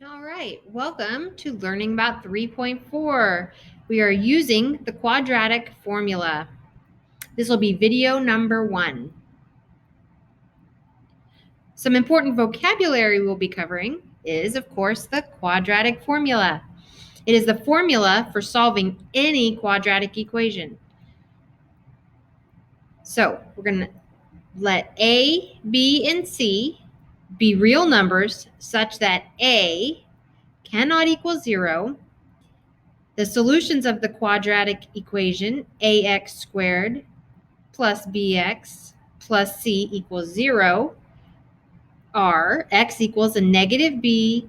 All right, welcome to learning about 3.4. We are using the quadratic formula. This will be video number 1. Some important vocabulary we'll be covering is, of course, the quadratic formula. It is the formula for solving any quadratic equation. So we're going to let A, B, and C be real numbers such that A cannot equal 0. The solutions of the quadratic equation, ax squared plus bx plus c equals 0, are x equals a negative b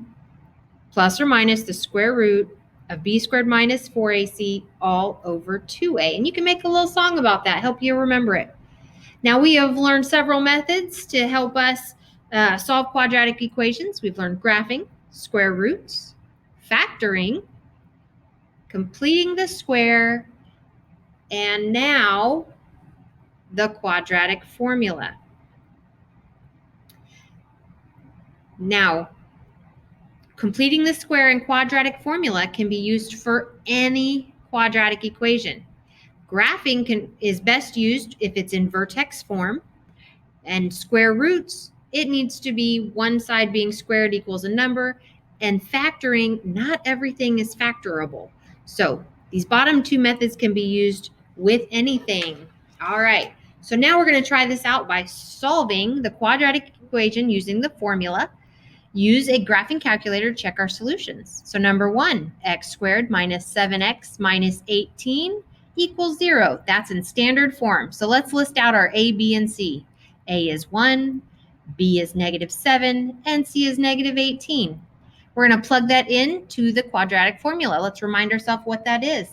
plus or minus the square root of b squared minus 4ac all over 2a. And you can make a little song about that, help you remember it. Now, we have learned several methods to help us solve quadratic equations. We've learned graphing, square roots, factoring, completing the square, and now the quadratic formula. Now, completing the square and quadratic formula can be used for any quadratic equation. Graphing is best used if it's in vertex form, and square roots, it needs to be one side being squared equals a number, and factoring, not everything is factorable. So these bottom two methods can be used with anything. All right, so now we're going to try this out by solving the quadratic equation using the formula. Use a graphing calculator to check our solutions. So number 1, x squared minus 7x minus 18 equals 0. That's in standard form. So let's list out our a, b, and c. A is 1, b is negative 7, and c is negative 18. We're going to plug that into the quadratic formula. Let's remind ourselves what that is.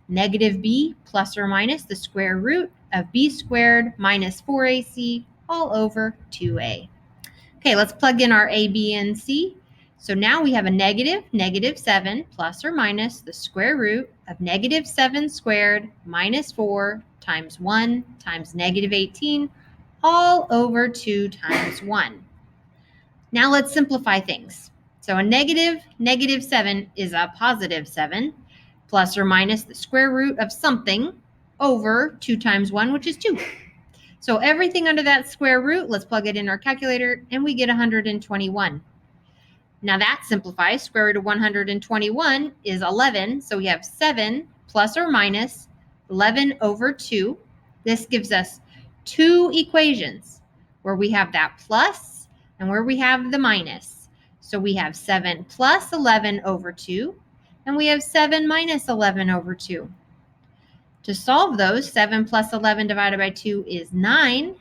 Negative b plus or minus the square root of b squared minus 4ac all over 2a. Okay, let's plug in our a, b, and c. So now we have a negative 7 plus or minus the square root of negative 7 squared minus 4 times 1 times negative 18 all over 2 times 1. Now let's simplify things. So a negative 7 is a positive 7 plus or minus the square root of something over 2 times 1, which is 2. So everything under that square root, let's plug it in our calculator, and we get 121. Now that simplifies. Square root of 121 is 11. So we have 7 plus or minus 11 over 2. This gives us two equations where we have that plus and where we have the minus. So we have 7 plus 11 over 2, and we have 7 minus 11 over 2. To solve those, 7 plus 11 divided by 2 is 9,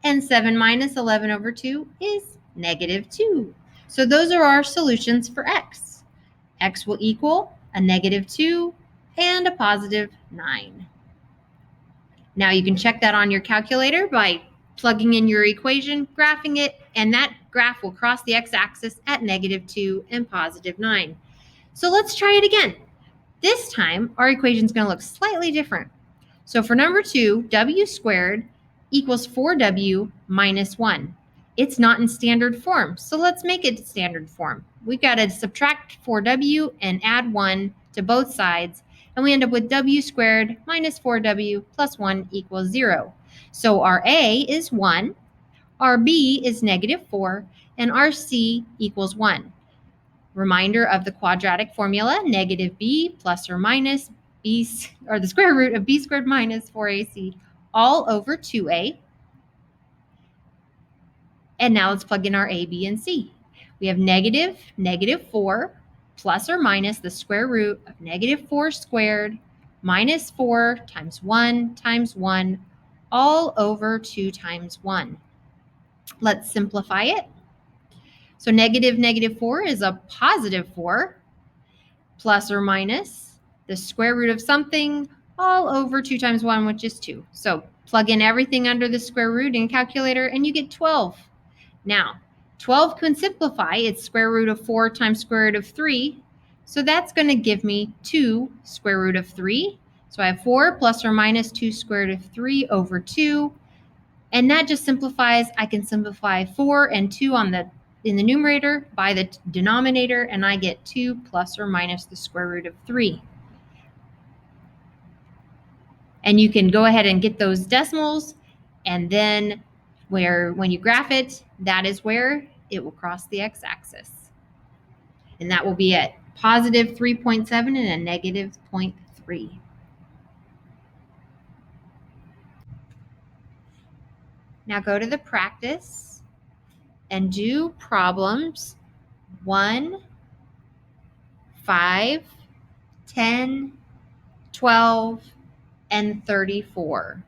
and 7 minus 11 over 2 is negative 2. So those are our solutions for x. X will equal a negative 2 and a positive 9. Now you can check that on your calculator by plugging in your equation, graphing it, and that graph will cross the x-axis at negative 2 and positive 9. So let's try it again. This time, our equation is going to look slightly different. So for number 2, w squared equals 4w minus 1. It's not in standard form, so let's make it standard form. We've got to subtract 4w and add 1 to both sides, and we end up with w squared minus 4w plus 1 equals 0. So our a is 1, our b is negative 4, and our c equals 1. Reminder of the quadratic formula, negative b plus or minus b, or the square root of b squared minus 4ac all over 2a. And now let's plug in our a, b, and c. We have negative 4 plus or minus the square root of negative 4 squared minus 4 times 1 all over 2 times 1. Let's simplify it. So negative 4 is a positive 4 plus or minus the square root of something all over 2 times 1, which is 2. So plug in everything under the square root in calculator and you get 12. Now, 12 can simplify. It's square root of 4 times square root of 3. So that's going to give me 2 square root of 3. So I have 4 plus or minus 2 square root of 3 over 2. And that just simplifies. I can simplify 4 and 2 on the in the numerator by the denominator, and I get 2 plus or minus the square root of 3. And you can go ahead and get those decimals, and then when you graph it, that is where it will cross the x-axis. And that will be at positive 3.7 and a negative 0.3. Now go to the practice and do problems 1, 5, 10, 12, and 34.